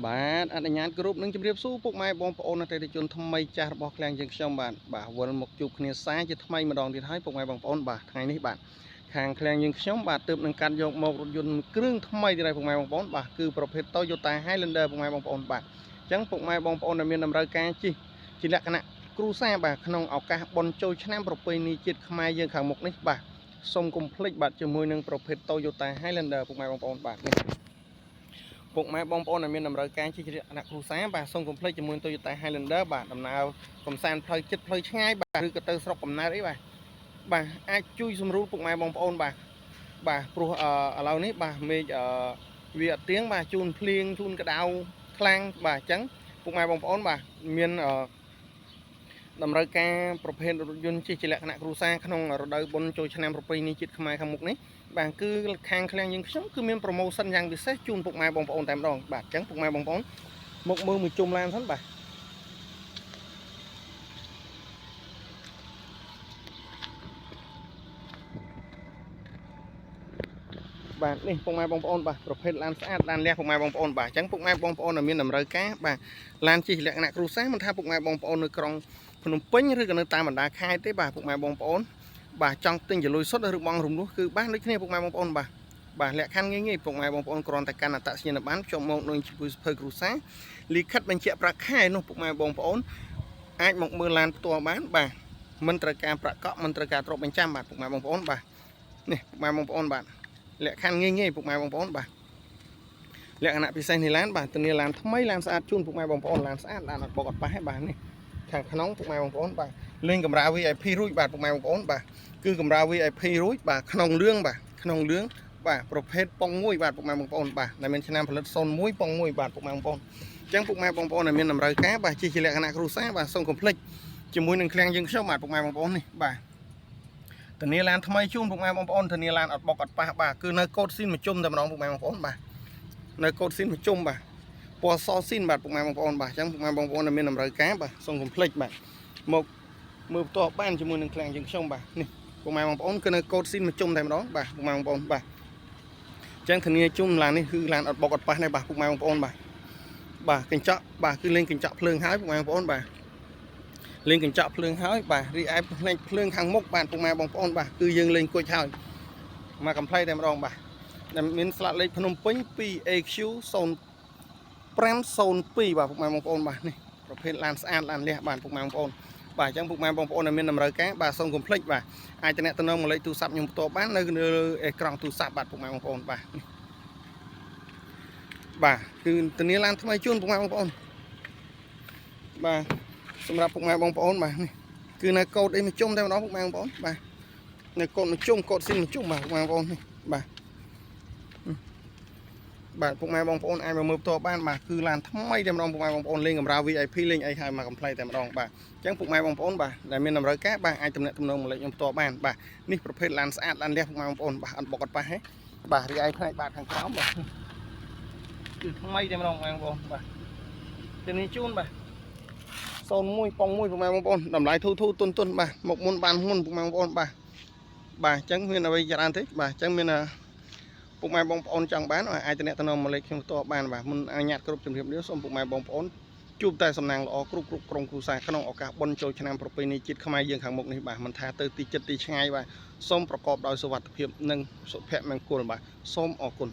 បាទអនុញ្ញាតគ្រប់នឹងជម្រាបសួរពុកម៉ែបងប្អូនអតិថិជនថ្មីចាស់របស់ឃ្លាំងយើងខ្ញុំបាទវិលមកជួបគ្នាសារជាថ្មីម្ដងទៀតហើយពុកម៉ែបងប្អូនបាទថ្ងៃនេះបាទខាងឃ្លាំងយើងខ្ញុំបាទទើបនឹងកាត់យកមករថយន្តគ្រឿងថ្មីទៀតហើយពុកម៉ែបងប្អូនបាទគឺប្រភេទ Toyota Highlander ពុកម៉ែបងប្អូនបាទអញ្ចឹងពុកម៉ែបងប្អូនដែលមានតម្រូវការជិះជាលក្ខណៈគ្រួសារបាទក្នុងឱកាសបុណ្យចូលឆ្នាំប្រពៃណីជាតិខ្មែរយើងខាងមុខនេះបាទសូមកុំភ្លេចបាទជាមួយនឹងប្រភេទ Toyota Highlander ពុកម៉ែបងប្អូនបាទពុកម៉ែបងប្អូនដែលមានតម្រូវការជិះជាលក្ខណៈគ្រួសារបាទសូមកុំភ្លេចជាមួយ Toyota Highlander បាទដំណើរកំសាន្តផ្លូវចិត្តផ្លូវឆ្ងាយបាទឬក៏ទៅស្រុកកំណើតអីបាទអាចជួយសម្រួលពុកម៉ែបងប្អូនបាទព្រោះឥឡូវនេះបាទមេឃវាអត់ទៀងបាទជូនភ្លៀងជូនក្តៅខ្លាំងបាទអញ្ចឹងពុកម៉ែបងប្អូនបាទមានតម្រូវការប្រភេទរថយន្តជិះជាលក្ខណៈគ្រួសារក្នុងរដូវបុណ្យចូលឆ្នាំប្រពៃណីជាតិខ្មែរខាងមុខនេះបាទគឺខាងឃ្លាំងយើងខ្ញុំគឺមានប្រូម៉ូសិនយ៉ាងពិសេសជូនពុកម៉ែបងប្អូនតែម្ដងបាទអញ្ចឹងពុកម៉ែបងប្អូនមកមើលមួយជុំឡានសិនបាទបាទនេះពុកម៉ែបងប្អូនបាទប្រភេទឡានស្អាតឡានលះពុកម៉ែបងប្អូនបាទអញ្ចឹងពុកម៉ែបងប្អូនដែលមានតម្រូវការបាទឡានជិះលក្ខណៈគ្រួសារមិនថាពុកម៉ែបងប្អូននៅក្រុងភ្នំពេញឬក៏នៅតាមបណ្ដាខេត្តទេបាទពុកម៉ែបងប្អូនបាទចង់ទិញជាលុយសុទ្ធឬបងរំលោះគឺបានដូចគ្នាពុកម៉ែបងប្អូនបាទលក្ខខណ្ឌងាយពុកម៉ែបងប្អូនគ្រាន់តែកាន់អត្តសញ្ញាណប័ណ្ណចូលមកនឹងជាមួយសភៅគ្រួសារលិខិតបញ្ជាក់ប្រាក់ខែនោះពុកម៉ែបងប្អូនអាចមកមើលឡានផ្ទាល់បានបាទមិនត្រូវការប្រាក់កក់មិនត្រូវការទ្រព្យបញ្ចាំបាទពុកម៉ែបងប្អូនបាទនេះពុកម៉ែបងប្អូនបាទលក្ខខណ្ឌងាយពុកម៉ែបងប្អូនបាទលក្ខណៈពិសេសនៃឡានបាទធានាឡានថ្មីឡានស្អាតជូនពុកម៉ែបងប្អូនឡានស្អាតឡានអត់បោកអត់ប៉ះទេបាទនេះខាងក្នុងពុកម៉ែបងប្អូនបាទលេងកម្រាល VIP រួចបាទពុកម៉ែបងប្អូនបាទគឺកម្រាល VIP រួចបាទក្នុងលឿងបាទក្នុងលឿងបាទប្រភេទប៉ុង1បាទពុកម៉ែបងប្អូនបាទដែលមានឆ្នាំផលិត01ប៉ុង1បាទពុកម៉ែបងប្អូនអញ្ចឹងពុកម៉ែបងប្អូនដែលមានតម្រូវការបាទជិះជាលក្ខណៈគ្រួសារបាទសូមកុំភ្លេចជាមួយនឹងឃ្លាំងយើងខ្ញុំបាទពុកម៉ែបងប្អូននេះបាទធានាឡានថ្មីជូនពុកម៉ែបងប្អូនធានាឡានអត់បុកអត់ប៉ះបាទគឺនៅកូដស៊ីនមួយជុំតែម្ដងពុកម៉ែបងប្អូនបាទនៅកូដស៊ីនមួយជុំបាទពណ៌សស៊ីនបាទពុកម៉ែបងប្អូនបាទអញ្ចឹងពុកម៉ែបងប្អូនដែលមានតម្រូវការបាទសូមកុំភ្លេចបាទមកមើលផ្ទាល់បានជាមួយនឹងឃ្លាំងយើងខ្ញុំបាទនេះពុកម៉ែបងប្អូនគឺនៅកូដស៊ីនមួយជុំតែម្ដងបាទពុកម៉ែបងប្អូនបាទអញ្ចឹងធានាជុំឡាននេះគឺឡានអត់បុកអត់ប៉ះទេបាទពុកម៉ែបងប្អូនបាទកញ្ចក់បាទគឺលេងកញ្ចក់ភ្លើងហើយពុកម៉ែបងប្អូនបាទលេងកញ្ចក់ភ្លើងហើយបាទរីឯផ្នែកភ្លើងខាងមុខបាទពុកម៉ែបងប្អូនបាទគឺយើងលេងគុជហើយមកកំ pl តែម្ដងបាទដែលមានស្លាកលេខភ្នំពេញ 2AQ 0502បាទពុកម៉ែបងប្អូនបាទនេះប្រភេទឡានស្អាតឡានលះបាទពុកម៉ែបងប្អូនបាទអញ្ចឹងពុកម៉ែបងប្អូនដែលមានតម្រូវការបាទសូមកុំភ្លេចបាទអាចតំណទៅនឹងលេខទូរស័ព្ទខ្ញុំផ្ទាល់បាននៅអេក្រង់ទូរស័ព្ទបាទពុកម៉ែបងប្អូនបាទគឺធានាឡានថ្មីជូនពុកម៉ែបងប្អូនបាទសម្រាប់ពុកម៉ែបងប្អូនបាទនេះគឺនៅកូដអីមួយជុំតែម្ដងពុកម៉ែបងប្អូនបាទនៅកូដមួយជុំកូដស៊ីនមួយជុំបាទពុកម៉ែបងប្អូននេះបាទពុកម៉ែបងប្អូនអាចមកមើលផ្ទាល់បានបាទគឺឡានថ្មីតែម្ដងពុកម៉ែបងប្អូនលេងកម្រាល VIP លេងអីហើយមកកំ pl តែម្ដងបាទអញ្ចឹងពុកម៉ែបងប្អូនបាទដែលមានតម្រូវការបាទអាចតំណមកលេខខ្ញុំផ្ទាល់បានបាទនេះប្រភេទឡានស្អាតឡានលះពុកម៉ែបងប្អូនបាទអត់បុកអត់ប៉ះទេបាទរីឯផ្នែកបាទខាងក្រោមបាទគឺថ្មីតែម្ដងបងប្អូនបាទទីនេះជូនបាទ01ប៉ុង1ពុកម៉ែបងប្អូនតម្លៃធូរទុនបាទមកមុនបានមុនពុកម៉ែបងប្អូនបាទអញ្ចឹងមានអ្វីច្រើនទេបាទអញ្ចឹងមានពុកម៉ែបងប្អូនចង់បានអាចតំណមកលេខខ្ញុំផ្ទាល់បានបាទមុនអនុញ្ញាតគ្រប់ជំរាបលាសូមពុកម៉ែបងប្អូនជួបតែសំណាងល្អគ្រប់ក្រុមគ្រួសារក្នុងឱកាសបុណ្យចូលឆ្នាំប្រពៃណីជាតិខ្មែរយើងខាងមុខនេះបាទមិនថាទៅទីចិត្តទីឆ្ងាយបាទសូមប្រកបដោយសុវត្ថិភាពនិងសុភមង្គលបាទសូមអរគុណ